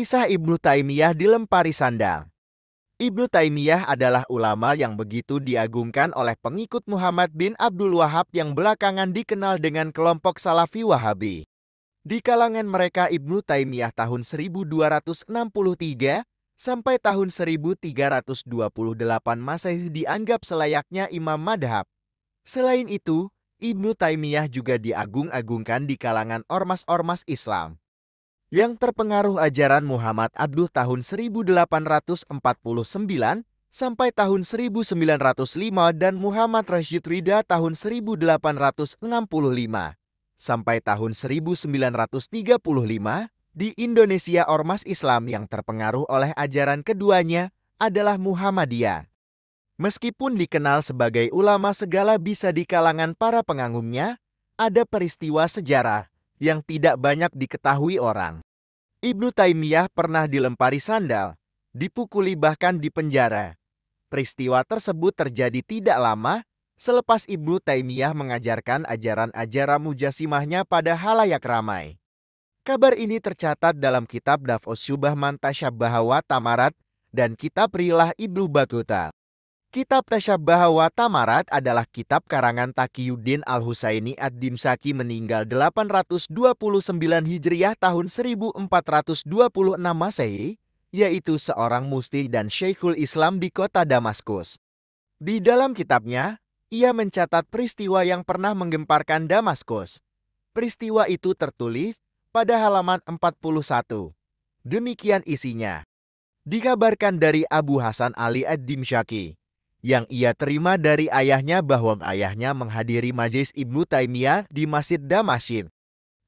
Kisah Ibnu Taimiyah dilempari sandal. Ibnu Taimiyah adalah ulama yang begitu diagungkan oleh pengikut Muhammad bin Abdul Wahhab yang belakangan dikenal dengan kelompok Salafi Wahabi. Di kalangan mereka Ibnu Taimiyah tahun 1263 sampai tahun 1328 Masehi dianggap selayaknya imam madhab. Selain itu, Ibnu Taimiyah juga diagung-agungkan di kalangan ormas-ormas Islam yang terpengaruh ajaran Muhammad Abduh tahun 1849 sampai tahun 1905 dan Muhammad Rashid Ridha tahun 1865 sampai tahun 1935. Di Indonesia ormas Islam yang terpengaruh oleh ajaran keduanya adalah Muhammadiyah. Meskipun dikenal sebagai ulama segala bisa di kalangan para pengagumnya, ada peristiwa sejarah yang tidak banyak diketahui orang. Ibnu Taimiyah pernah dilempari sandal, dipukuli bahkan dipenjara. Peristiwa tersebut terjadi tidak lama selepas Ibnu Taimiyah mengajarkan ajaran-ajaran mujasimahnya pada halayak ramai. Kabar ini tercatat dalam kitab Daf'us Syubhah Man Tasyabbaha wa Tamarat dan kitab Rilah Ibnu Battuta. Kitab Tasyabbaha wa Tamarat adalah kitab karangan Taqiyuddin Al-Husaini Ad-Dimsyaqi meninggal 829 Hijriah tahun 1426 Masehi, yaitu seorang mufti dan Syekhul Islam di kota Damaskus. Di dalam kitabnya, ia mencatat peristiwa yang pernah menggemparkan Damaskus. Peristiwa itu tertulis pada halaman 41. Demikian isinya. Dikabarkan dari Abu Hasan Ali Ad-Dimsyaqi yang ia terima dari ayahnya bahwa ayahnya menghadiri majelis Ibnu Taimiyah di Masjid Damaskus.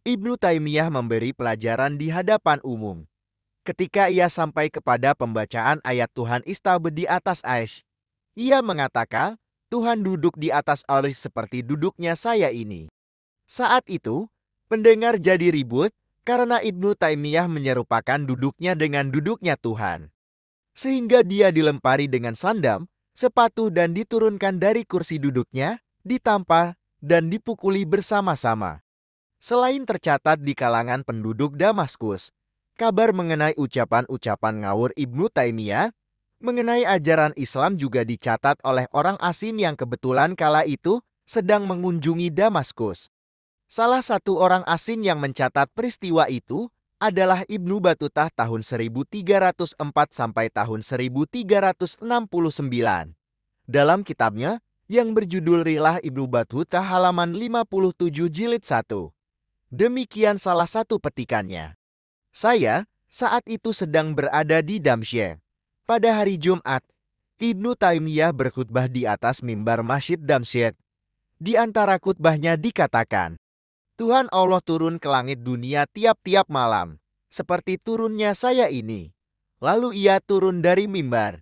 Ibnu Taimiyah memberi pelajaran di hadapan umum. Ketika ia sampai kepada pembacaan ayat Tuhan istawa di atas Aish, ia mengatakan, Tuhan duduk di atas Aish seperti duduknya saya ini. Saat itu, pendengar jadi ribut karena Ibnu Taimiyah menyerupakan duduknya dengan duduknya Tuhan. Sehingga dia dilempari dengan sandal, sepatu dan diturunkan dari kursi duduknya, ditampar, dan dipukuli bersama-sama. Selain tercatat di kalangan penduduk Damaskus, kabar mengenai ucapan-ucapan ngawur Ibnu Taimiyah mengenai ajaran Islam juga dicatat oleh orang asing yang kebetulan kala itu sedang mengunjungi Damaskus. Salah satu orang asing yang mencatat peristiwa itu adalah Ibnu Battuta tahun 1304 sampai tahun 1369. Dalam kitabnya yang berjudul Rilah Ibnu Battuta halaman 57 jilid 1. Demikian salah satu petikannya. Saya saat itu sedang berada di Damsyik. Pada hari Jumat, Ibnu Taimiyah berkhutbah di atas mimbar Masjid Damsyik. Di antara khutbahnya dikatakan, Tuhan Allah turun ke langit dunia tiap-tiap malam, seperti turunnya saya ini. Lalu ia turun dari mimbar.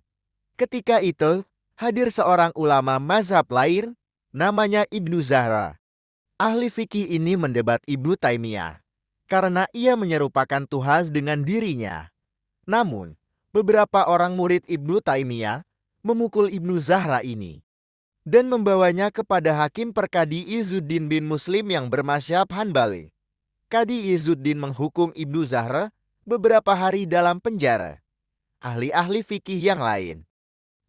Ketika itu, hadir seorang ulama mazhab lain, namanya Ibnu Zahra. Ahli fikih ini mendebat Ibnu Taimiyah, karena ia menyerupakan Tuhan dengan dirinya. Namun, beberapa orang murid Ibnu Taimiyah memukul Ibnu Zahra ini dan membawanya kepada Hakim Perkadi Izzuddin bin Muslim yang bermazhab Hanbali. Kadi Izzuddin menghukum Ibnu Zahra beberapa hari dalam penjara. Ahli-ahli fikih yang lain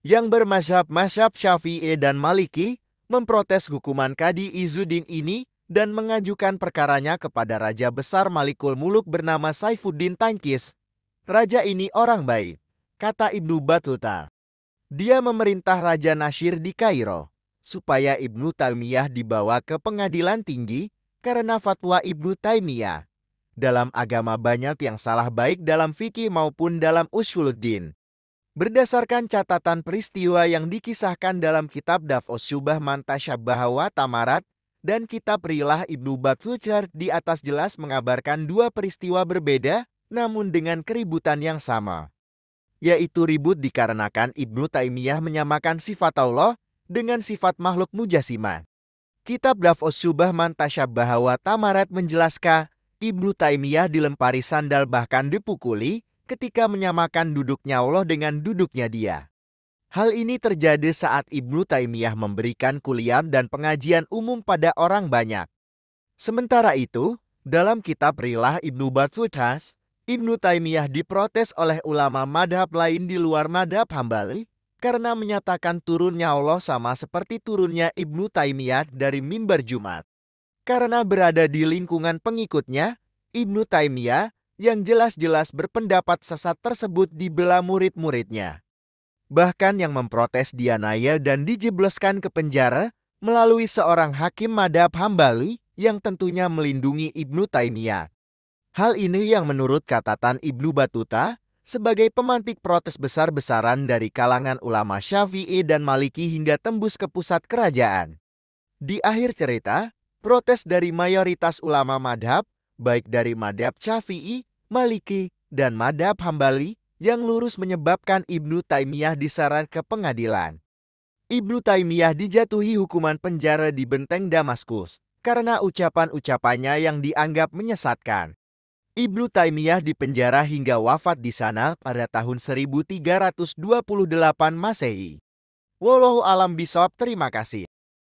yang bermazhab Syafi'i dan Maliki memprotes hukuman Kadi Izzuddin ini dan mengajukan perkaranya kepada Raja Besar Malikul Muluk bernama Saifuddin Tankis. Raja ini orang baik, kata Ibnu Battuta. Dia memerintah Raja Nasyir di Kairo supaya Ibnu Taimiyah dibawa ke pengadilan tinggi karena fatwa Ibnu Taimiyah. Dalam agama banyak yang salah baik dalam fikih maupun dalam usuluddin. Berdasarkan catatan peristiwa yang dikisahkan dalam kitab Daf'us Syubhah Man Tasyabbaha wa Tamarat dan kitab Rilah Ibnu Battuta di atas jelas mengabarkan dua peristiwa berbeda namun dengan keributan yang sama. Yaitu ribut dikarenakan Ibnu Taimiyah menyamakan sifat Allah dengan sifat makhluk mujasimah. Kitab Daf'us Syubhah Man Tasyabbaha wa Tamarat menjelaskan Ibnu Taimiyah dilempari sandal bahkan dipukuli ketika menyamakan duduknya Allah dengan duduknya dia. Hal ini terjadi saat Ibnu Taimiyah memberikan kuliah dan pengajian umum pada orang banyak. Sementara itu, dalam kitab Rilah Ibnu Battuta, Ibnu Taimiyah diprotes oleh ulama madhab lain di luar madhab Hambali karena menyatakan turunnya Allah sama seperti turunnya Ibnu Taimiyah dari mimbar Jumat. Karena berada di lingkungan pengikutnya, Ibnu Taimiyah yang jelas-jelas berpendapat sesat tersebut dibela murid-muridnya. Bahkan yang memprotes dianiaya dan dijebloskan ke penjara melalui seorang hakim madhab Hambali yang tentunya melindungi Ibnu Taimiyah. Hal ini yang menurut catatan Ibnu Battuta sebagai pemantik protes besar-besaran dari kalangan ulama Syafi'i dan Maliki hingga tembus ke pusat kerajaan. Di akhir cerita, protes dari mayoritas ulama madhab, baik dari madhab Syafi'i, Maliki, dan madhab Hambali, yang lurus menyebabkan Ibnu Taimiyah diseret ke pengadilan. Ibnu Taimiyah dijatuhi hukuman penjara di benteng Damaskus karena ucapan-ucapannya yang dianggap menyesatkan. Ibnu Taimiyah dipenjara hingga wafat di sana pada tahun 1328 Masehi. Wallahu alam bishawab. Terima kasih.